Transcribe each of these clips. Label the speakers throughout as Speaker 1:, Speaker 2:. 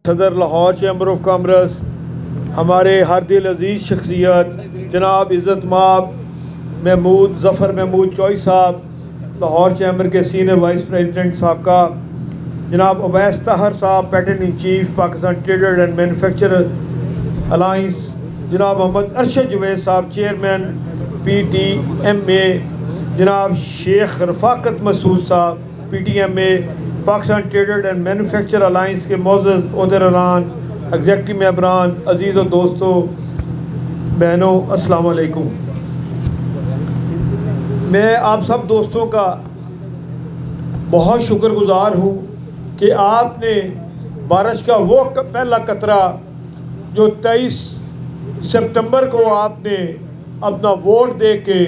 Speaker 1: सदर Lahore chamber of commerce, हमारे हर दिल अजीज़ शख्सियत जनाब इज़्ज़त माब महमूद ज़फ़र महमूद चौई साहब, लाहौर चैम्बर के सीनियर वाइस प्रेसिडेंट साहबका, जनाब अवैस ताहर साहब patron in chief Pakistan trader and manufacturer alliance, जनाब मोहम्मद अरशद जवेद साहब चेयरमैन PTMA, जनाब शेख रफ़ाकत मसूद साहब PTMA Pakistan trader and manufacturer alliance के मोअज़्ज़ज़ ओहदेदारान, एग्जेक्टिव मेंबरान, अज़ीज़ और दोस्तों, बहनों, अस्सलाम वालेकुम। मैं आप सब दोस्तों का बहुत शुक्रगुज़ार हूँ कि आपने बारिश का वो पहला कतरा जो 23 सितंबर को आपने अपना वोट दे के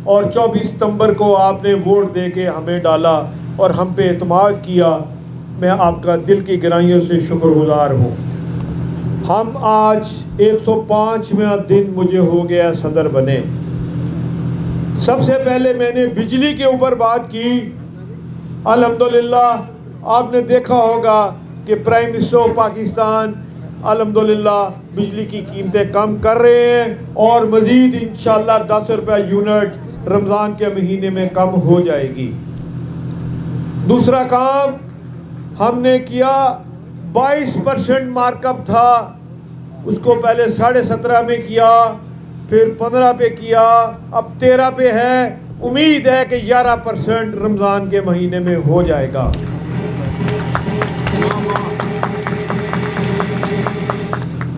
Speaker 1: और 24 सितंबर को आपने वोट दे के हमें डाला और हम पे एतमाद किया, मैं आपका दिल की गहराइयों से शुक्रगुज़ार हूँ। हम आज 105वां दिन मुझे हो गया सदर बने। सबसे पहले मैंने बिजली के ऊपर बात की। अल्हम्दुलिल्लाह आपने देखा होगा कि प्राइम मिनिस्टर ऑफ पाकिस्तान अल्हम्दुलिल्लाह बिजली की कीमतें कम कर रहे हैं और मज़ीद इंशाअल्लाह 10 रुपये यूनिट रमज़ान के महीने में कम हो जाएगी। दूसरा काम हमने किया, 22% मार्कअप था, उसको पहले 17.5 में किया, फिर 15 पे किया, अब 13 पे है। उम्मीद है कि 11% रमज़ान के महीने में हो जाएगा।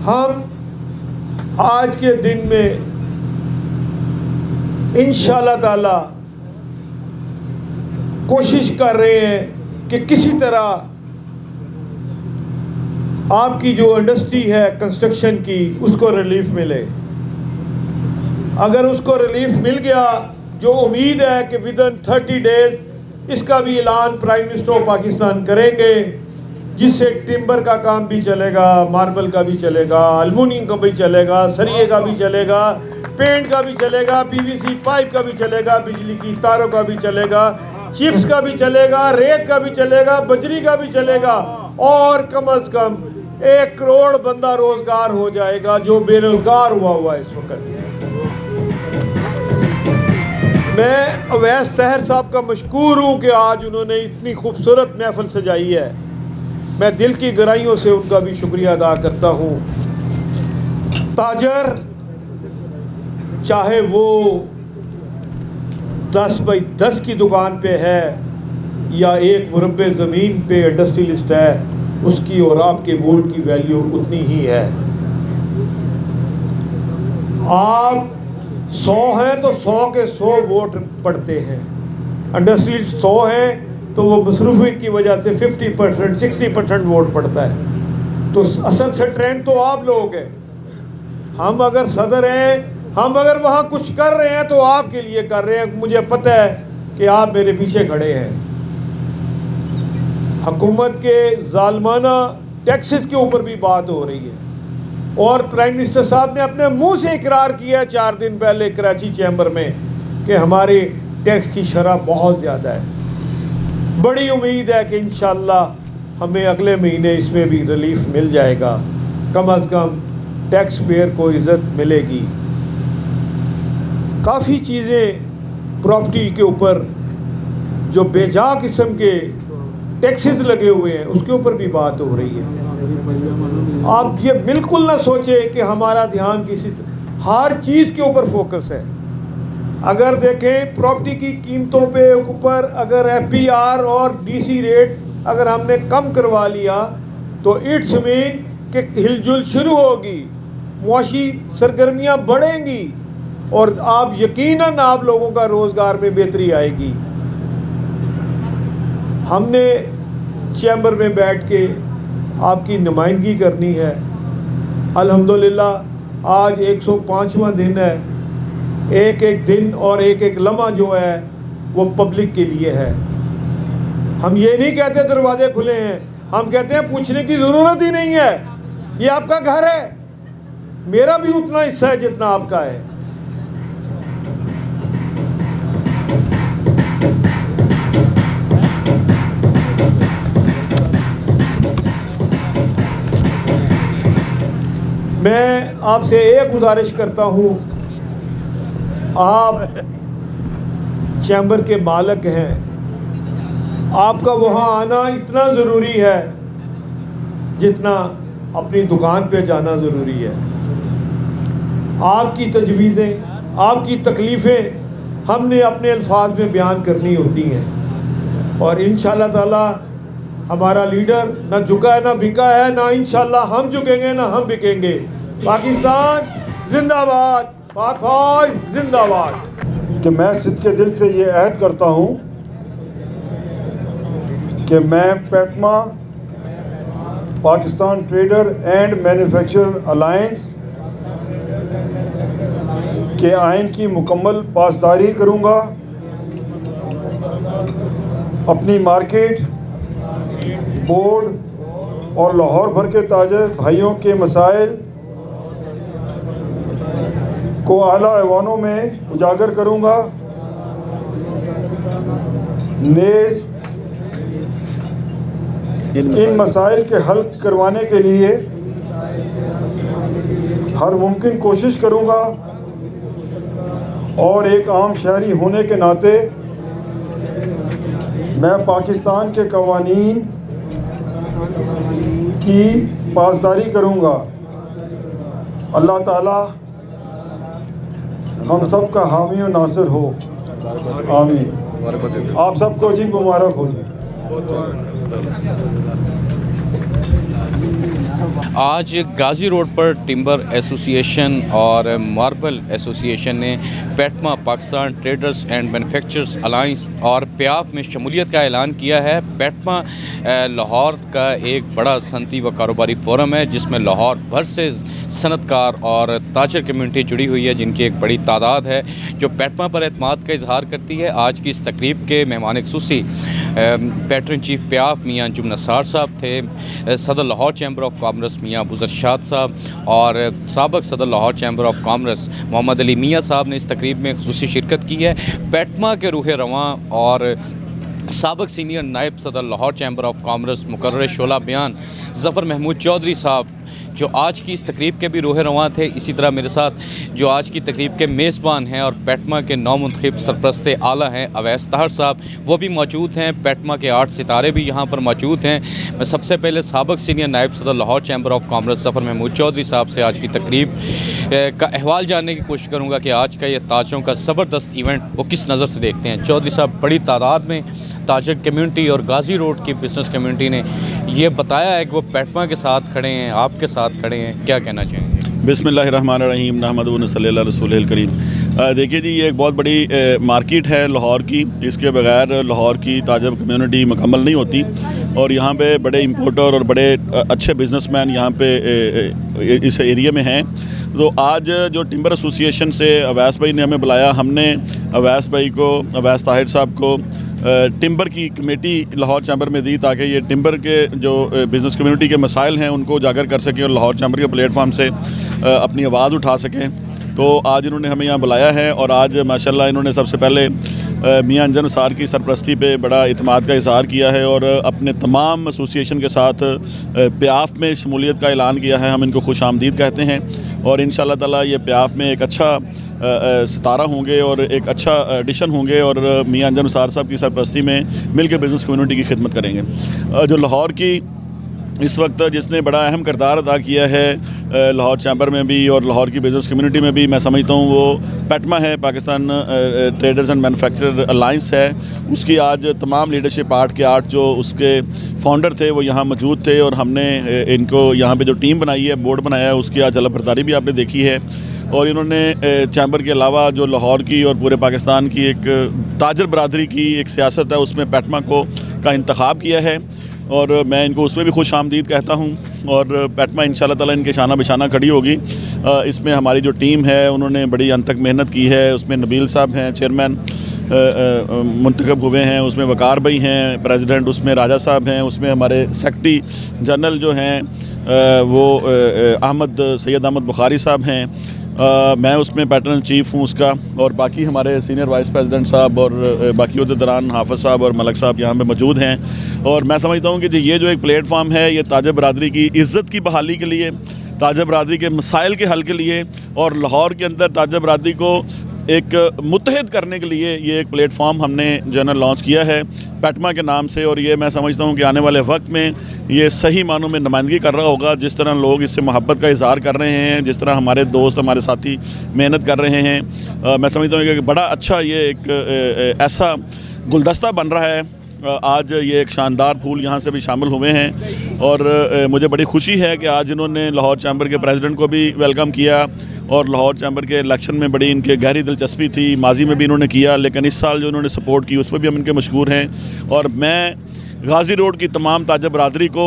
Speaker 1: हम आज के दिन में इंशाअल्लाह ताला कोशिश कर रहे हैं कि किसी तरह आपकी जो इंडस्ट्री है कंस्ट्रक्शन की उसको रिलीफ मिले। अगर उसको रिलीफ मिल गया, जो उम्मीद है कि विदिन 30 डेज इसका भी ऐलान प्राइम मिनिस्टर ऑफ पाकिस्तान करेंगे, जिससे टिम्बर का काम भी चलेगा, मार्बल का भी चलेगा, एल्युमिनियम का भी चलेगा, सरिये का भी चलेगा, पेंट का भी चलेगा, PVC पाइप का भी चलेगा, बिजली की तारों का भी चलेगा, चिप्स का भी चलेगा, रेत का भी चलेगा, बजरी का भी चलेगा और कम अज़ कम 1 करोड़ बंदा रोजगार हो जाएगा जो बेरोजगार हुआ है इस वक्त। मैं अवैस ताहर साहब का मशकूर हूँ कि आज उन्होंने इतनी खूबसूरत महफिल सजाई है। मैं दिल की गहराइयों से उनका भी शुक्रिया अदा करता हूँ। ताजर चाहे वो 10 बाई 10 की दुकान पे है या 1 मुरब्बे ज़मीन पे इंडस्ट्रियलिस्ट है, उसकी और आपके वोट की वैल्यू उतनी ही है। आप 100 हैं तो 100 के 100 वोट पड़ते हैं। इंडस्ट्रियलिस्ट 100 हैं तो वो मसरूफियत की वजह से 50% 60% वोट पड़ता है। तो असल से ट्रेंड तो आप लोग हैं। हम अगर सदर हैं हम अगर वहाँ कुछ कर रहे हैं तो आपके लिए कर रहे हैं। मुझे पता है कि आप मेरे पीछे खड़े हैं। हुकूमत के ज़ालमाना टैक्सेस के ऊपर भी बात हो रही है और प्राइम मिनिस्टर साहब ने अपने मुंह से इकरार किया है 4 दिन पहले कराची चैम्बर में कि हमारे टैक्स की शरह बहुत ज़्यादा है। बड़ी उम्मीद है कि इंशाअल्लाह हमें अगले महीने इसमें भी रिलीफ मिल जाएगा। कम अज़ कम टैक्स पेयर को इज़्ज़त मिलेगी। काफ़ी चीज़ें प्रॉपर्टी के ऊपर जो बेजा किस्म के टैक्सेस लगे हुए हैं उसके ऊपर भी बात हो रही है। आप ये बिल्कुल ना सोचें कि हमारा ध्यान किसी हर चीज़ के ऊपर फोकस है। अगर देखें प्रॉपर्टी की कीमतों पे ऊपर अगर FPR और DC रेट अगर हमने कम करवा लिया तो इट्स मीन कि हिलजुल शुरू होगी, मुआशी सरगर्मियाँ बढ़ेंगी और आप यकीनन आप लोगों का रोज़गार में बेहतरी आएगी। हमने चैम्बर में बैठ के आपकी नुमाइंदगी करनी है। अल्हम्दुलिल्लाह आज 105वां दिन है। एक एक दिन और एक एक लम्हा जो है वो पब्लिक के लिए है। हम ये नहीं कहते दरवाजे खुले हैं, हम कहते हैं पूछने की ज़रूरत ही नहीं है। ये आपका घर है, मेरा भी उतना हिस्सा है जितना आपका है। मैं आपसे एक गुजारिश करता हूँ, आप चैम्बर के मालिक हैं, आपका वहाँ आना इतना ज़रूरी है जितना अपनी दुकान पे जाना ज़रूरी है। आपकी तजवीज़ें, आपकी तकलीफ़ें हमने अपने अल्फाज में बयान करनी होती हैं और इंशाअल्लाह ताला हमारा लीडर ना झुका है ना बिका है, ना इंशाअल्लाह हम झुकेंगे ना हम बिकेंगे। पाकिस्तान जिंदाबाद, पाक फौज जिंदाबाद।
Speaker 2: कि मैं सिद्ध के दिल से ये अहद करता हूँ कि मैं पैटमा Pakistan trader and manufacturer alliance के आइन की मुकम्मल पासदारी करूँगा। अपनी मार्केट, बोर्ड और लाहौर भर के ताजर भाइयों के मसाइल को आला ऐवानों में उजागर करूँगा। नेज़ इन मसाइल के हल करवाने के लिए हर मुमकिन कोशिश करूँगा और एक आम शहरी होने के नाते मैं पाकिस्तान के कवानीन की पासदारी करूँगा। अल्लाह ताला हम सब का हामी और नासिर हो, आमीन। आप सबको जी मुबारक हो जी।
Speaker 3: आज गाज़ी रोड पर टिम्बर एसोसिएशन और मार्बल एसोसिएशन ने पैटमा Pakistan traders and manufacturers alliance और प्याफ में शमूलियत का ऐलान किया है। पैटमा लाहौर का एक बड़ा सनती व कारोबारी फोरम है जिसमें लाहौर भर से सनतकार और ताजर कम्यूनिटी जुड़ी हुई है, जिनकी एक बड़ी तादाद है जो पैटमा पर एतमाद का इजहार करती है। आज की इस तकरीब के मेहमान खुसूसी पैटर्न चीफ प्याफ मियाँ अंजुम नसार साहब थे, सदर लाहौर चैम्बर ऑफ कॉमर्स मियाँ अबू ज़रशाद साहब और साबिक़ सदर Lahore chamber of commerce Mohammad Ali Mian साहब ने इस तकरीब में खुसूसी शिरकत की है। पैटमा के रूह रवां और साबिक़ सीनियर नायब सदर लाहौर चैम्बर ऑफ कॉमर्स मुकर्रर शोला बयान ज़फ़र महमूद चौधरी साहब जो आज की इस तकरीब के भी रूह रवां थे। इसी तरह मेरे साथ जो आज की तकरीब के मेज़बान हैं और पैटमा के नौमुंतखब सरपरस्त आला हैं अवैस ताहर साहब, वो भी मौजूद हैं। पैटमा के 8 सितारे भी यहाँ पर मौजूद हैं। मैं सबसे पहले साबिक़ सीनियर नायब सदर Lahore chamber of commerce Zafar Mehmood Chaudhry साहब से आज की तकरीब का अहवाल जानने की कोशिश करूँगा कि आज का ये ताजरों का ज़बरदस्त इवेंट वो किस नज़र से देखते हैं। चौधरी साहब, बड़ी तादाद में ताजर कम्यूनिटी और गाज़ी रोड की बिज़नेस कम्यूनिटी ने ये बताया है कि वो पैटमा के साथ खड़े हैं, आपके साथ खड़े हैं, क्या कहना चाहेंगे?
Speaker 4: बिस्मिल्लाहिर्रहमानिर्रहीम नहमदुहु व नसल्ली अला रसूलिल करीम। देखिए जी, ये एक बहुत बड़ी मार्केट है लाहौर की। इसके बगैर लाहौर की ताजर कम्यूनिटी मुकम्मल नहीं होती और यहाँ पे बड़े इंपोर्टर और बड़े अच्छे बिजनेसमैन यहाँ पे इस एरिया में हैं। तो आज जो टिम्बर एसोसिएशन से अवैस भाई ने हमें बुलाया, हमने अवैस भाई को, अवैस ताहिर साहब को टिम्बर की कमेटी लाहौर चैम्बर में दी ताकि ये टिम्बर के जो बिज़नेस कम्युनिटी के मसाइल हैं उनको उजागर कर सकें और लाहौर चैम्बर के प्लेटफार्म से अपनी आवाज़ उठा सकें। तो आज इन्होंने हमें यहाँ बुलाया है और आज माशाल्लाह इन्होंने सबसे पहले मियां अंजम निसार की सरपरस्ती पे बड़ा इत्मीनान का इज़हार किया है और अपने तमाम एसोसिएशन के साथ प्याफ में शमूलियत का ऐलान किया है। हम इनको खुश आमदीद कहते हैं और इंशाअल्लाह ताला ये प्याफ में एक अच्छा सितारा होंगे और एक अच्छा एडिशन होंगे और मियां अंजम निसार साहब की सरपरस्ती में मिल के बिज़नेस कम्युनिटी की खिदमत करेंगे। जो लाहौर की इस वक्त जिसने बड़ा अहम किरदार अदा किया है लाहौर चैम्बर में भी और लाहौर की बिज़नेस कम्युनिटी में भी, मैं समझता हूँ वो पैटमा है, Pakistan traders and manufacturer alliance है। उसकी आज तमाम लीडरशिप 8 के 8 जो उसके फाउंडर थे वो यहाँ मौजूद थे और हमने इनको यहाँ पे जो टीम बनाई है, बोर्ड बनाया है, उसकी आज अलबरदारी भी आपने देखी है। और इन्होंने चैम्बर के अलावा जो लाहौर की और पूरे पाकिस्तान की एक ताजर बरादरी की एक सियासत है उसमें पैटमा का इंतखाब किया है और मैं इनको उसमें भी खुश आमदीद कहता हूँ। और पैटमा इंशाअल्लाह ताला इनके शाना बिशाना खड़ी होगी। इसमें हमारी जो टीम है उन्होंने बड़ी अंत तक मेहनत की है। उसमें नबील साहब हैं चेयरमैन मुंतखब हुए हैं, उसमें वकार भाई हैं प्रेसिडेंट, उसमें राजा साहब हैं, उसमें हमारे सेक्रेटरी जनरल जो हैं वो सैयद अहमद बुखारी साहब हैं, मैं उसमें पैटर्न चीफ़ हूँ उसका, और बाकी हमारे सीनियर वाइस प्रेसिडेंट साहब और बाकी अहदेदारान हाफ़िज़ साहब और मलक साहब यहाँ पे मौजूद हैं। और मैं समझता हूँ कि ये जो एक प्लेटफार्म है ये ताजर बरादरी की इज़्ज़त की बहाली के लिए, ताजर बरादरी के मसाइल के हल के लिए और लाहौर के अंदर ताजर बरादरी को एक मुत्तहिद करने के लिए ये एक प्लेटफॉर्म हमने जो है ना लॉन्च किया है पैटमा के नाम से। और ये मैं समझता हूँ कि आने वाले वक्त में ये सही मानों में नुमाइंदगी कर रहा होगा। जिस तरह लोग इससे मोहब्बत का इज़हार कर रहे हैं, जिस तरह हमारे दोस्त हमारे साथी मेहनत कर रहे हैं, मैं समझता हूँ कि बड़ा अच्छा ये एक ऐसा गुलदस्ता बन रहा है। आज ये एक शानदार फूल यहाँ से भी शामिल हुए हैं और मुझे बड़ी खुशी है कि आज इन्होंने लाहौर चैम्बर के प्रेसिडेंट को भी वेलकम किया और लाहौर चैम्बर के इलेक्शन में बड़ी इनके गहरी दिलचस्पी थी, माजी में भी इन्होंने किया, लेकिन इस साल जो इन्होंने सपोर्ट की उस पर भी हम इनके मशकूर हैं। और मैं गाज़ी रोड की तमाम ताजर बरादरी को,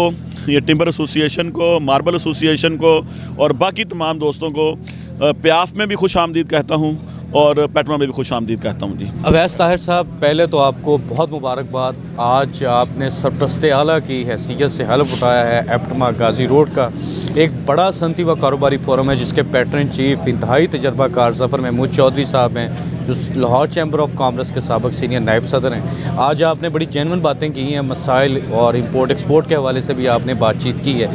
Speaker 4: ये टिम्बर एसोसिएशन को, मार्बल एसोसिएशन को और बाकी तमाम दोस्तों को प्याफ में भी खुश आमदीद कहता हूँ और पैटमा में भी खुश आमदीद कहता हूँ। जी
Speaker 3: अवैस ताहिर साहब, पहले तो आपको बहुत मुबारकबाद। आज आपने सरपरस्ते आला की हैसियत से हल्फ उठाया है पैटमा गाज़ी रोड का एक बड़ा सनती व कारोबारी फोरम है जिसके पैटर्न चीफ इंतहाई तजर्बाकार ज़फ़र महमूद चौधरी साहब हैं जो लाहौर चैम्बर ऑफ कॉमर्स के साबिक़ सीनियर नायब सदर हैं। आज आपने बड़ी जेन्युइन बातें की हैं, मसाइल और इंपोर्ट एक्सपोर्ट के हवाले से भी आपने बातचीत की है।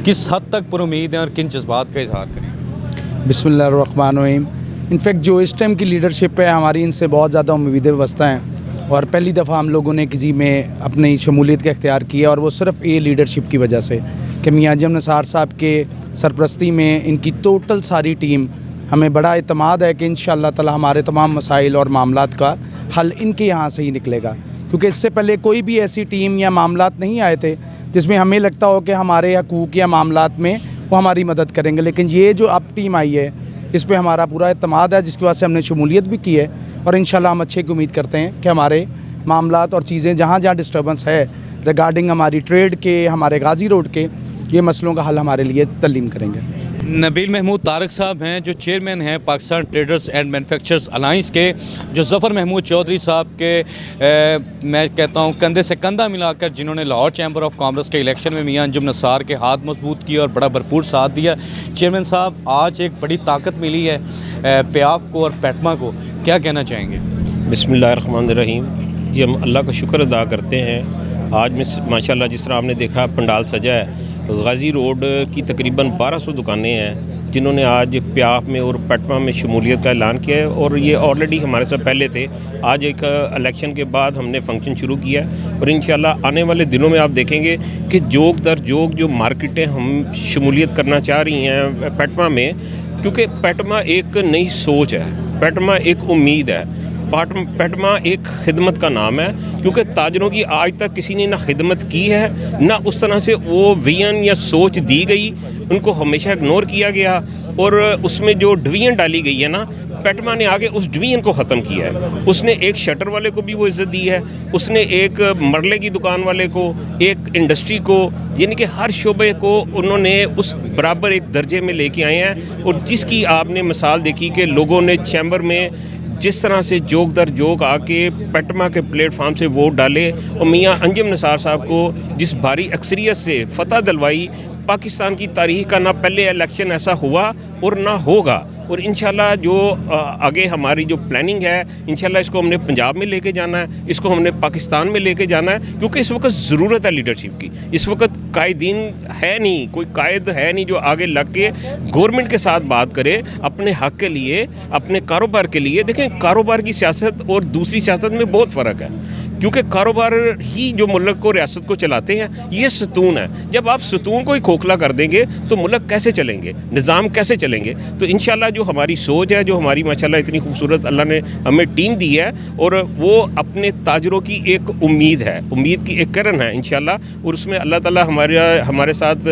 Speaker 3: किस हद तक पुरुमीद हैं और किन जज्बात का इजहार करें?
Speaker 5: बिस्मिल्लाहिर्रहमानिर्रहीम। इनफैक्ट जो इस टाइम की लीडरशिप है हमारी, इनसे बहुत ज़्यादा उम्मीदें वाबस्ता हैं और पहली दफ़ा हम लोगों ने किसी में अपनी शमूलियत का इख्तियार किया और वो सिर्फ़ ये लीडरशिप की वजह से कि मियां अंजम निसार साहब के सरपरस्ती में इनकी टोटल सारी टीम, हमें बड़ा इत्मीनान है कि इंशाअल्लाह ताला हमारे तमाम मसाइल और मामलात का हल इनके यहाँ से ही निकलेगा। क्योंकि इससे पहले कोई भी ऐसी टीम या मामलात नहीं आए थे जिसमें हमें लगता हो कि हमारे हकूक़ या मामलात में वो हमारी मदद करेंगे, लेकिन ये जो अब टीम आई है इस पे हमारा पूरा इत्मीनान है, जिसकी वजह से हमने शमूलियत भी की है और इंशाल्लाह हम अच्छे की उम्मीद करते हैं कि हमारे मामलात और चीज़ें जहाँ जहाँ डिस्टर्बेंस है रिगार्डिंग हमारी ट्रेड के, हमारे गाज़ी रोड के, ये मसलों का हल हमारे लिए तलीम करेंगे।
Speaker 3: नबील महमूद तारक साहब हैं जो चेयरमैन हैं Pakistan traders and manufacturers alliance के, जो ज़फ़र महमूद चौधरी साहब के मैं कहता हूँ कंधे से कंधा मिलाकर जिन्होंने लाहौर चैम्बर ऑफ कॉमर्स के इलेक्शन में मियां अंजुम निसार के हाथ मजबूत किए और बड़ा भरपूर साथ दिया। चेयरमैन साहब, आज एक बड़ी ताकत मिली है प्याफ को और पैटमा को, क्या कहना चाहेंगे?
Speaker 6: बिस्मिल्लाहिर्रहमानिर्रहीम। जी हम अल्लाह का शुक्र अदा करते हैं। आज में माशाल्लाह जिस तरह आपने देखा पंडाल सजा है, गाज़ी रोड की तकरीबन 1200 दुकानें हैं जिन्होंने आज प्याफ में और पैटमा में शमूलियत का ऐलान किया है और ये ऑलरेडी हमारे साथ पहले थे। आज एक इलेक्शन के बाद हमने फंक्शन शुरू किया है और इंशाल्लाह आने वाले दिनों में आप देखेंगे कि जोग दर जोग जो मार्केटें हम शमूलियत करना चाह रही हैं पैटमा में, क्योंकि पैटमा एक नई सोच है, पैटमा एक उम्मीद है, पैटमा एक खिदमत का नाम है। क्योंकि ताजरों की आज तक किसी ने ना खिदमत की है ना उस तरह से वो विजन या सोच दी गई, उनको हमेशा इग्नोर किया गया और उसमें जो डिवीजन डाली गई है ना, पैटमा ने आगे उस डिवीजन को ख़त्म किया है। उसने एक शटर वाले को भी वो इज़्ज़त दी है, उसने एक मरले की दुकान वाले को, एक इंडस्ट्री को, यानी कि हर शोबे को उन्होंने उस बराबर एक दर्जे में लेके आए हैं। और जिसकी आपने मिसाल देखी कि लोगों ने चैम्बर में जिस तरह से जोक दर जोक आके पेटमा के प्लेटफार्म से वोट डाले और मियाँ अंजुम निसार साहब को जिस भारी अक्सरियत से फतह दिलवाई, पाकिस्तान की तारीख का ना पहले इलेक्शन ऐसा हुआ और ना होगा। और इंशाल्लाह जो आगे हमारी जो प्लानिंग है, इंशाल्लाह इसको हमने पंजाब में लेके जाना है, इसको हमने पाकिस्तान में लेके जाना है, क्योंकि इस वक्त ज़रूरत है लीडरशिप की। इस वक्त कायदीन है नहीं, कोई कायद है नहीं जो आगे लग के गवर्नमेंट के साथ बात करे अपने हक़ के लिए, अपने कारोबार के लिए। देखें, कारोबार की सियासत और दूसरी सियासत में बहुत फ़र्क है, क्योंकि कारोबार ही जो मुल्क को, रियासत को चलाते हैं, ये सतून है। जब आप सतून को ही खोखला कर देंगे तो मुल्क कैसे चलेंगे, निज़ाम कैसे चलेंगे। तो इंशाल्लाह जो हमारी सोच है, जो हमारी माशाल्लाह इतनी खूबसूरत अल्लाह ने हमें टीम दी है, और वो अपने ताजरों की एक उम्मीद है, उम्मीद की एक किरण है इंशाल्लाह। और उसमें अल्लाह ताला हमारे साथ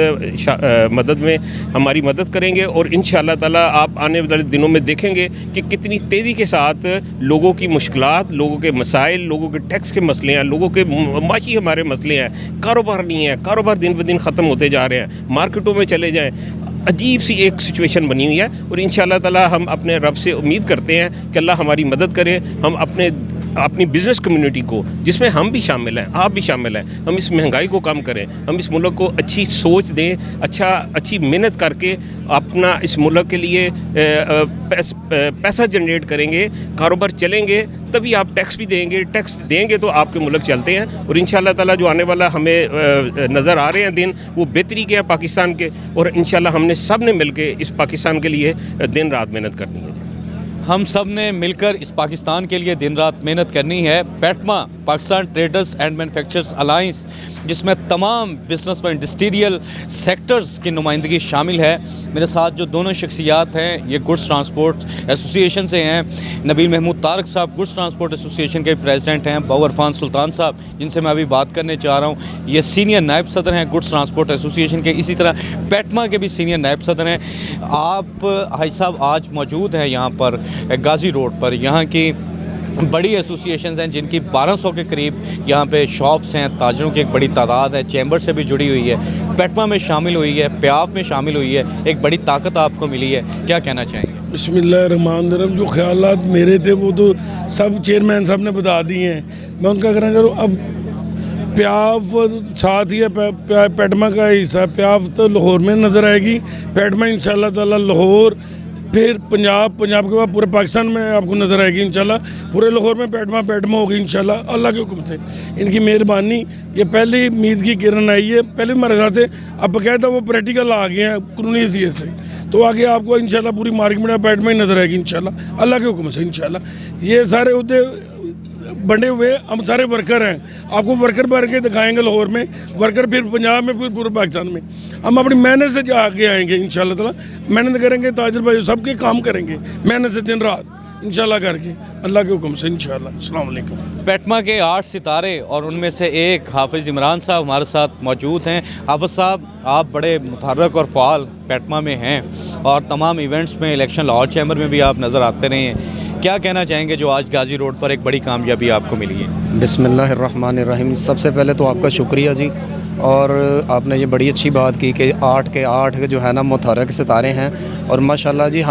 Speaker 6: मदद में हमारी मदद करेंगे। और इंशाल्लाह ताला आप आने वाले दिनों में देखेंगे कि कितनी तेज़ी के साथ लोगों की मुश्किलात, लोगों के मसाइल, लोगों के टैक्स के मसले हैं, लोगों के माशी हमारे मसले हैं, कारोबार नहीं है, कारोबार दिन ब दिन ख़त्म होते जा रहे हैं। मार्केटों में चले जाएं, अजीब सी एक सिचुएशन बनी हुई है। और इंशाल्लाह ताला हम अपने रब से उम्मीद करते हैं कि अल्लाह हमारी मदद करे। हम अपनी बिज़नेस कम्युनिटी को, जिसमें हम भी शामिल हैं, आप भी शामिल हैं, हम इस महंगाई को कम करें, हम इस मुल्क को अच्छी सोच दें, अच्छी मेहनत करके अपना इस मुल्क के लिए पैसा जनरेट करेंगे, कारोबार चलेंगे, तभी आप टैक्स भी देंगे, टैक्स देंगे तो आपके मुल्क चलते हैं। और इंशाल्लाह ताला जो आने वाला हमें नज़र आ रहे हैं दिन, वो बेहतरी के हैं पाकिस्तान के। और इंशाल्लाह हमने सब ने मिल के इस पाकिस्तान के लिए दिन रात मेहनत करनी है।
Speaker 3: हम सब ने मिलकर इस पाकिस्तान के लिए दिन रात मेहनत करनी है। पेटमा Pakistan traders and manufacturers alliance, जिसमें तमाम बिजनेस व इंडस्ट्रियल सेक्टर्स की नुमाइंदगी शामिल है। मेरे साथ जो दोनों शख्सियात हैं, ये गुड्स ट्रांसपोर्ट एसोसिएशन से हैं। नबील महमूद तारक साहब गुड्स ट्रांसपोर्ट एसोसिएशन के प्रेसिडेंट हैं। बाऊ इरफान सुल्तान साहब, जिनसे मैं अभी बात करने जा रहा हूँ, ये सीनियर नायब सदर हैं गुड्स ट्रांसपोर्ट एसोसिएशन के। इसी तरह पेटमा के भी सीनियर नायब सदर हैं। आप हाई साहब आज मौजूद हैं यहाँ पर गाज़ी रोड पर। यहाँ की बड़ी एसोसिएशंस हैं जिनकी 1200 के करीब यहाँ पे शॉप्स हैं, ताजरों की एक बड़ी तादाद है, चैम्बर से भी जुड़ी हुई है, पेटमा में शामिल हुई है, प्याफ में शामिल हुई है, एक बड़ी ताकत आपको मिली है। क्या कहना चाहेंगे?
Speaker 7: बिस्मिल्लाहिर्रहमानिर्रहीम। जो ख्यालात मेरे थे वो तो सब चेयरमैन साहब ने बता दिए हैं, मैं उनका कहना चाह रहा हूँ। अब प्याफ साथ ही है, पेटमा का हिस्सा। प्याफ तो लाहौर में नज़र आएगी, पेटमा इंशाल्लाह ताला लाहौर, फिर पंजाब के बाद पूरे पाकिस्तान में आपको नज़र आएगी इंशाल्लाह। पूरे लाहौर में पेटमा होगी इंशाल्लाह, अल्लाह के हुक्म से, इनकी मेहरबानी। ये पहली उम्मीद की किरण आई है, पहले मेरे साथ थे, अब बकायदा वो प्रैक्टिकल आ गए हैं कानूनी हैसियत से। तो आगे आपको इंशाल्लाह पूरी मार्केट में पेटमा ही नज़र आएगी इंशाल्लाह, अल्लाह के हुक्म से इंशाल्लाह। ये सारे उहदे बंटे हुए हम सारे वर्कर हैं, आपको वर्कर भर के दिखाएंगे लाहौर में, वर्कर फिर पंजाब में, फिर पूरे पाकिस्तान में। हम अपनी मेहनत से आगे आएंगे इंशाल्लाह ताला, मेहनत करेंगे, ताजर भाई सबके काम करेंगे मेहनत से दिन रात इंशाल्लाह करके, अल्लाह के हुक्म से इंशाल्लाह। अस्सलाम वालेकुम।
Speaker 3: पेटमा के 8 सितारे और उनमें से एक हाफिज़ इमरान साहब हमारे साथ मौजूद हैं। हाफिज़ साहब, आप बड़े मुतहर्रिक और फ़ाल पेटमा में हैं और तमाम इवेंट्स में, इलेक्शन लाहौर चैम्बर में भी आप नज़र आते रहे हैं। क्या कहना चाहेंगे जो आज गाज़ी रोड पर एक बड़ी कामयाबी आपको मिली है?
Speaker 8: बिस्मिल्लाहिर्रहमानिर्रहीम। सबसे पहले तो आपका शुक्रिया जी, और आपने ये बड़ी अच्छी बात की कि 8 के 8 जो है ना मुतहर्रिक सितारे हैं। और माशाल्लाह जी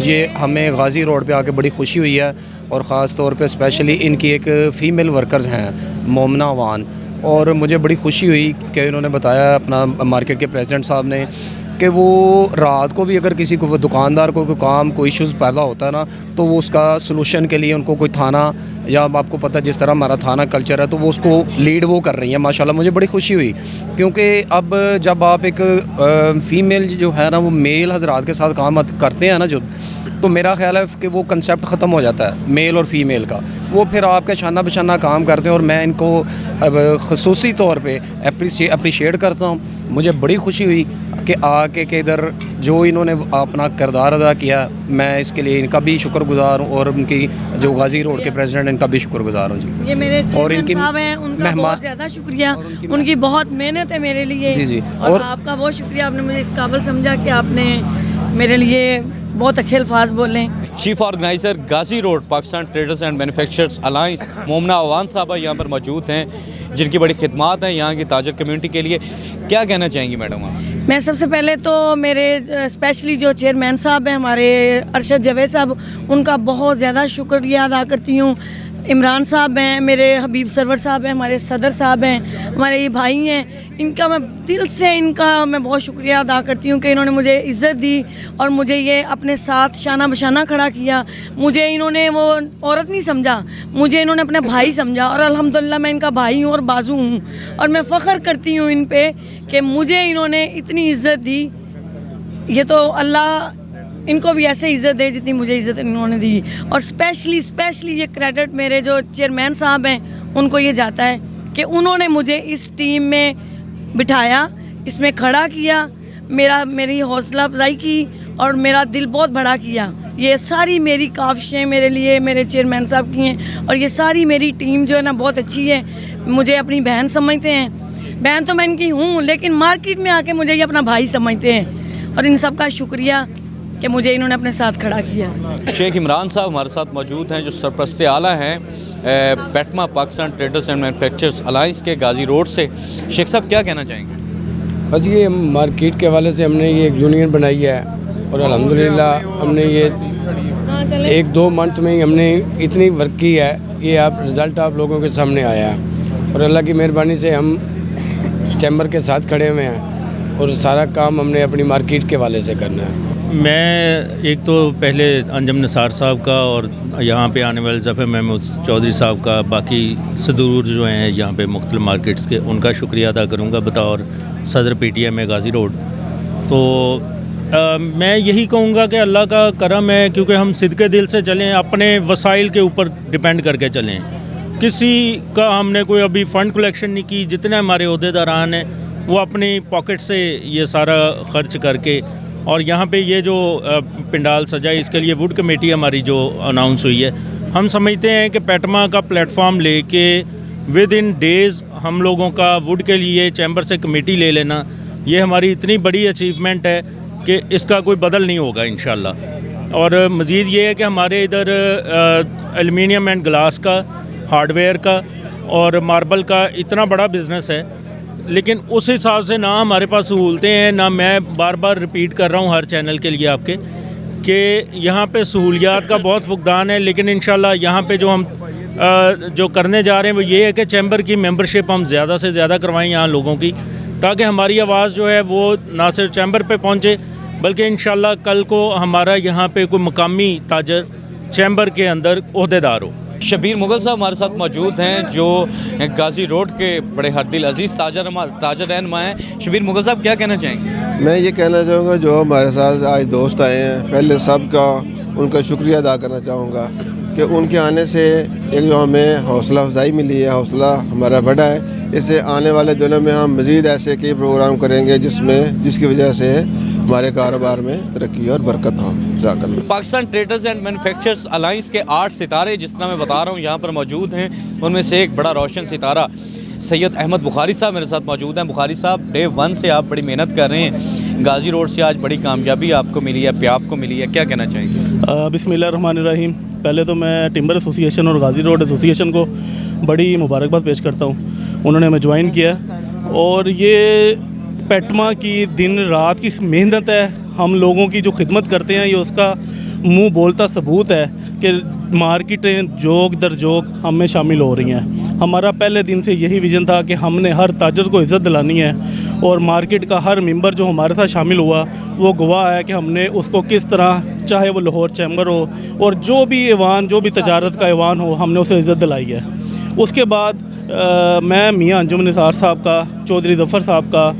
Speaker 8: ये हमें गाज़ी रोड पे आके बड़ी खुशी हुई है। और ख़ास तौर पे स्पेशली इनकी एक फ़ीमेल वर्कर्स हैं मोमना वान, और मुझे बड़ी खुशी हुई कि इन्होंने बताया अपना मार्केट के प्रेसिडेंट साहब ने कि वो रात को भी अगर किसी को दुकानदार को कोई काम, कोई इश्यूज़ पैदा होता है ना, तो वो उसका सलूशन के लिए उनको कोई थाना, या आपको पता है जिस तरह हमारा थाना कल्चर है, तो वो उसको लीड वो कर रही हैं माशाल्लाह। मुझे बड़ी खुशी हुई, क्योंकि अब जब आप एक फ़ीमेल जो है ना वो मेल हजरात के साथ काम करते हैं ना जो, तो मेरा ख्याल है कि वो कंसेप्ट ख़त्म हो जाता है मेल और फीमेल का। वो फिर आपके शाना बशाना काम करते हैं, और मैं इनको अब ख़ुसूसी तौर पे अप्रिशिएट करता हूँ। मुझे बड़ी खुशी हुई कि आके के इधर जो इन्होंने अपना किरदार अदा किया, मैं इसके लिए इनका भी शुक्रगुजार हूँ, और उनकी जो गाज़ी रोड के प्रेसिडेंट इनका भी शुक्रगुजार हूँ जी।
Speaker 9: ये मेरे चेयरमैन साहब हैं, उनका बहुत ज़्यादा शुक्रिया, उनकी बहुत मेहनत है मेरे लिए
Speaker 8: जी।
Speaker 9: और आपका बहुत शुक्रिया, आपने मुझे इस काबिल समझा कि आपने मेरे लिए बहुत अच्छे अल्फाज बोले।
Speaker 3: Chief organiser Ghazi road Pakistan traders and manufacturers alliance Momna Awan साहबा यहाँ पर मौजूद हैं। जिनकी बड़ी खिदमत हैं यहाँ की ताजर कम्युनिटी के लिए। क्या कहना चाहेंगी मैडम आप?
Speaker 9: मैं सबसे पहले तो मेरे स्पेशली जो चेयरमैन साहब हैं हमारे अरशद जावेद साहब, उनका बहुत ज़्यादा शुक्रिया अदा करती हूँ। इमरान साहब हैं, मेरे हबीब सरवर साहब हैं, हमारे सदर साहब हैं, हमारे ये भाई हैं, इनका मैं दिल से मैं बहुत शुक्रिया अदा करती हूँ कि इन्होंने मुझे इज़्ज़त दी और मुझे ये अपने साथ शाना बशाना खड़ा किया। मुझे इन्होंने वो औरत नहीं समझा, मुझे इन्होंने अपना भाई समझा और अल्हम्दुलिल्लाह मैं इनका भाई हूँ और बाजू हूँ और मैं फ़ख्र करती हूँ इन पे कि मुझे इन्होंने इतनी इज़्ज़त दी। ये तो अल्लाह इनको भी ऐसे इज़्ज़त दे जितनी मुझे इज़्ज़त इन्होंने दी। और स्पेशली ये क्रेडिट मेरे जो चेयरमैन साहब हैं उनको ये जाता है कि उन्होंने मुझे इस टीम में बिठाया, इसमें खड़ा किया, मेरी हौसला अफजाई की और मेरा दिल बहुत बड़ा किया। ये सारी मेरी काविशें मेरे लिए मेरे चेयरमैन साहब की हैं और ये सारी मेरी टीम जो है ना बहुत अच्छी है। मुझे अपनी बहन समझते हैं, बहन तो मैं इनकी हूँ लेकिन मार्केट में आके मुझे ये अपना भाई समझते हैं और इन सब का शुक्रिया कि मुझे इन्होंने अपने साथ खड़ा किया।
Speaker 3: शेख इमरान साहब हमारे साथ मौजूद हैं जो सरपरस्त आला हैं पेटमा Pakistan traders and manufacturers alliance के गाजी रोड से। शेख साहब क्या कहना चाहेंगे?
Speaker 10: बस ये मार्केट के हवाले से हमने ये एक यूनियन बनाई है और अल्हम्दुलिल्लाह हमने ये 1-2 मंथ में ही हमने इतनी वर्क की है, ये आप रिज़ल्ट आप लोगों के सामने आया है और अल्लाह की मेहरबानी से हम चैम्बर के साथ खड़े हुए हैं और सारा काम हमने अपनी मार्केट के हवाले से करना है।
Speaker 11: मैं एक तो पहले अंजम निसार साहब का और यहाँ पे आने वाले ज़फ़र महमूद चौधरी साहब का, बाकी सदूर जो हैं यहाँ पे मुख्तलिफ मार्केट्स के, उनका शुक्रिया अदा करूँगा बतौर सदर PTM गाज़ी रोड। तो मैं यही कहूँगा कि अल्लाह का करम है क्योंकि हम सिद्क़े दिल से चलें, अपने वसाइल के ऊपर डिपेंड करके चलें। किसी का हमने कोई अभी फ़ंड कलेक्शन नहीं की, जितने हमारे अहदेदारान हैं वो अपनी पॉकेट से ये सारा ख़र्च करके, और यहाँ पे ये जो पंडाल सजाई इसके लिए वुड कमेटी हमारी जो अनाउंस हुई है, हम समझते हैं कि पेटमा का प्लेटफॉर्म लेके विद इन डेज़ हम लोगों का वुड के लिए चैम्बर से कमेटी ले लेना, ये हमारी इतनी बड़ी अचीवमेंट है कि इसका कोई बदल नहीं होगा इंशाल्लाह। और मज़ीद ये है कि हमारे इधर एल्युमिनियम एंड ग्लास का, हार्डवेयर का और मार्बल का इतना बड़ा बिज़नेस है, लेकिन उस हिसाब से ना हमारे पास सहूलतें हैं, ना मैं बार बार रिपीट कर रहा हूँ हर चैनल के लिए आपके कि यहाँ पे सहूलियात का बहुत फुकदान है। लेकिन इंशाल्लाह यहाँ पे जो हम जो करने जा रहे हैं वो ये है कि चैम्बर की मेंबरशिप हम ज़्यादा से ज़्यादा करवाएं यहाँ लोगों की, ताकि हमारी आवाज़ जो है वो ना सिर्फ चैम्बर पे पहुँचे बल्कि इंशाल्लाह कल को हमारा यहाँ पे कोई मकामी ताजर चैम्बर के अंदर ओहदेदार हो।
Speaker 3: शबीर मुगल साहब हमारे साथ मौजूद हैं जो गाज़ी रोड के बड़े हर दिल अजीज़ ताजर रहनुमा हैं। शबीर मुगल साहब क्या कहना चाहेंगे?
Speaker 12: मैं ये कहना चाहूँगा जो हमारे साथ आज दोस्त आए हैं, पहले सबका उनका शुक्रिया अदा करना चाहूँगा कि उनके आने से एक जो हमें हौसला अफजाई मिली है, हौसला हमारा बढ़ा है। इससे आने वाले दिनों में हम मज़ीद ऐसे कई प्रोग्राम करेंगे जिसकी वजह से हमारे कारोबार में तरक्की और बरकत हो।
Speaker 3: Pakistan traders and manufacturers alliance के 8 सितारे जिस तरह मैं बता रहा हूँ यहाँ पर मौजूद हैं, उनमें से एक बड़ा रोशन सितारा सैयद अहमद बुखारी साहब मेरे साथ मौजूद हैं। बुखारी साहब, डे 1 से आप बड़ी मेहनत कर रहे हैं, गाज़ी रोड से आज बड़ी कामयाबी आपको मिली है, प्याफ को मिली है, क्या कहना चाहेंगे?
Speaker 13: बिस्मिल्लाहिर्रहमानिर्रहीम। पहले तो मैं टिम्बर एसोसिएशन और गाज़ी रोड एसोसिएशन को बड़ी मुबारकबाद पेश करता हूँ, उन्होंने हमें ज्वाइन किया और ये पेटमा की दिन रात की मेहनत है, हम लोगों की जो खिदमत करते हैं ये उसका मुंह बोलता सबूत है कि मार्केटें जोक दर जोक हम में शामिल हो रही हैं। हमारा पहले दिन से यही विज़न था कि हमने हर ताजर को इज़्ज़त दिलानी है और मार्केट का हर मेंबर जो हमारे साथ शामिल हुआ वो गवाह है कि हमने उसको किस तरह, चाहे वो लाहौर चैम्बर हो और जो भी ऐवान, जो भी तजारत का ऐवान हो, हमने उसे इज़्ज़त दिलाई है। उसके बाद मैं मियाँ अंजुम निसार साहब का, चौधरी ज़फ़र साहब का,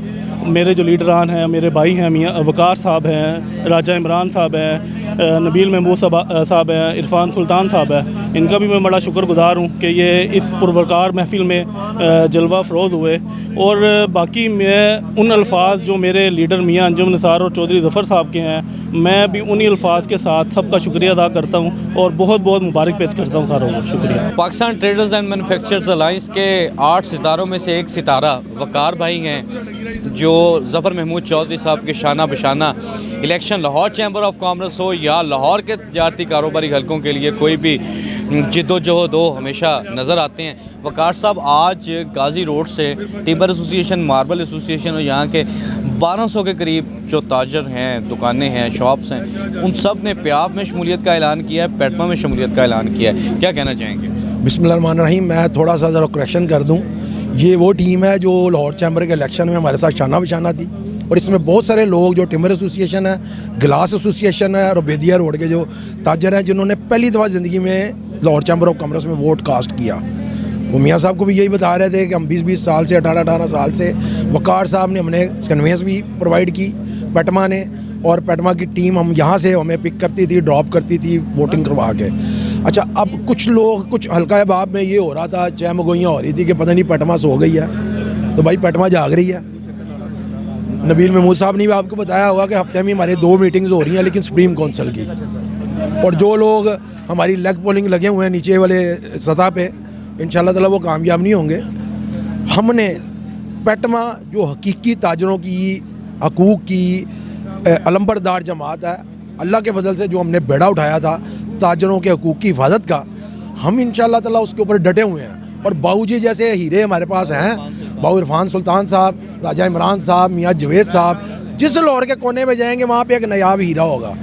Speaker 13: मेरे जो लीडरान हैं, मेरे भाई हैं, मियाँ वकार साहब हैं, राजा इमरान साहब हैं, नबील महमूद साहब हैं, इरफान सुल्तान साहब हैं, इनका भी मैं बड़ा शुक्रगुज़ार हूँ कि ये इस पुरवकार महफ़िल में जलवा फ़रोज़ हुए। और बाकी मैं उन अल्फाज जो मेरे लीडर मियाँ अंजुम निसार और चौधरी ज़फ़र साहब के हैं, मैं भी उन्हीं अल्फाज के साथ सबका शुक्रिया अदा करता हूँ और बहुत बहुत मुबारक पेश करता हूँ सारों को। शुक्रिया।
Speaker 3: Pakistan traders and manufacturers alliance के 8 सितारों में से एक सितारा वकार भाई हैं जो ज़फ़र महमूद चौधरी साहब के शाना बशाना election Lahore chamber of commerce हो या लाहौर के तजारती कारोबारी हलकों के लिए कोई भी जिद्दोजहद हमेशा नज़र आते हैं। वकार साहब, आज गाज़ी रोड से टिम्बर एसोसिएशन, मार्बल एसोसिएशन और यहाँ के 1200 के करीब जो ताजर हैं, दुकानें हैं, शॉप्स हैं, उन सब ने प्याफ में शमूलियत का ऐलान किया है, पेटमा में शमूलियत का ऐलान किया है। क्या कहना चाहेंगे?
Speaker 14: बिस्मिल्लाहिर्रहमानिर्रहीम। मैं थोड़ा सा ज़रा करेक्शन कर दूं, ये वो टीम है जो लाहौर चैम्बर के इलेक्शन में हमारे साथ शाना बशाना थी, और इसमें बहुत सारे लोग जो टिम्बर एसोसिएशन है, गिलास एसोसिएशन है और बेदिया रोड के जो ताजर हैं, जिन्होंने पहली दफ़ा ज़िंदगी में लाहौर चैम्बर ऑफ कॉमर्स में वोट कास्ट किया। वो मियाँ साहब को भी यही बता रहे थे कि हम 20-20 साल से, 18-18 साल से, वकार साहब ने हमने कन्वेंस भी प्रोवाइड की पेटमा ने, और पेटमा की टीम हम यहाँ से हमें पिक करती थी, ड्रॉप करती थी वोटिंग करवा के। अच्छा, अब कुछ लोग, कुछ हल्का अहबाब में ये हो रहा था, चहमगोइयाँ हो रही थी कि पता नहीं पेटमा सो गई है, तो भाई पेटमा जाग रही है। नबील महमूद साहब ने भी आपको बताया होगा कि हफ्ते में हमारे 2 मीटिंग्स हो रही हैं, लेकिन सुप्रीम कौंसिल की, और जो लोग हमारी लेग पोलिंग लगे हुए हैं नीचे वाले सतह पे, इंशाल्लाह ताला वो कामयाब नहीं होंगे। हमने पेटमा जो हकीकी ताजरों की हकूक़ की अलंबरदार जमात है, अल्लाह के फजल से जो हमने बेड़ा उठाया था ताजरों के हकूक़ की हिफाजत का, हम इंशाल्लाह ताला उसके ऊपर डटे हुए हैं। और बाऊजी जैसे हीरे हमारे पास हैं, बाऊ इरफान सुल्तान साहब, राजा इमरान साहब, मियाँ जवेद साहब, जिस लाहौर के कोने में जाएंगे वहाँ पे एक नायाब हीरा होगा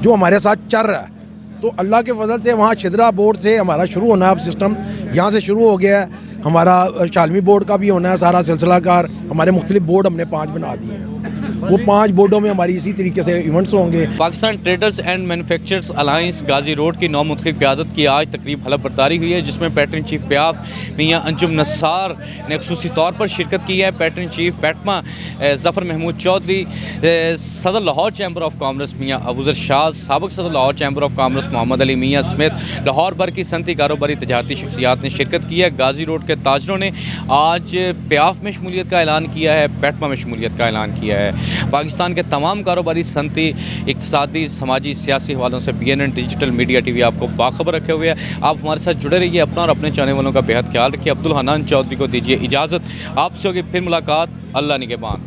Speaker 14: जो हमारे साथ चल रहा है। तो अल्लाह के फजल से वहाँ शिदरा बोर्ड से हमारा शुरू होना है, अब सिस्टम यहाँ से शुरू हो गया है। हमारा शालमी बोर्ड का भी होना है सारा सिलसिलाकार। हमारे मुख्तलिफ बोर्ड हमने 5 बना दिए हैं, वो 5 बोर्डों में हमारी इसी तरीके से इवेंट्स होंगे।
Speaker 3: Pakistan traders and manufacturers alliance Ghazi road की 9 मुख्तलिफ क़यादत की आज तकरीब हलफ बर्दारी हुई है, जिसमें पैटर्न चीफ प्याफ मियाँ अंजुम नस्सार ने खुसूसी तौर पर शिरकत की है। पैटर्न चीफ पेटमा ज़फ़र महमूद चौधरी, सदर लाहौर चैम्बर ऑफ कॉमर्स मियाँ अबूज़र शाह, साबिक़ सदर Lahore chamber of commerce Mohammad Ali Mian समेत लाहौर भर की सनती कारोबारी तजारती शख्सियात ने शिरकत की है। गाज़ी रोड के ताजरों ने आज प्याफ में शमूलियत का ऐलान किया है, पेटमा में शमूलियत का ऐलान किया है। पाकिस्तान के तमाम कारोबारी, सनती, इक़्तिसादी, समाजी, सियासी हवालों से BNN डिजिटल मीडिया TV आपको बाखबर रखे हुए है। आप हमारे साथ जुड़े रहिए, अपना और अपने चाहने वालों का बेहद ख्याल रखिए। अब्दुल हन्नान चौधरी को दीजिए इजाज़त, आपसे होगी फिर मुलाकात। अल्लाह निगहबान।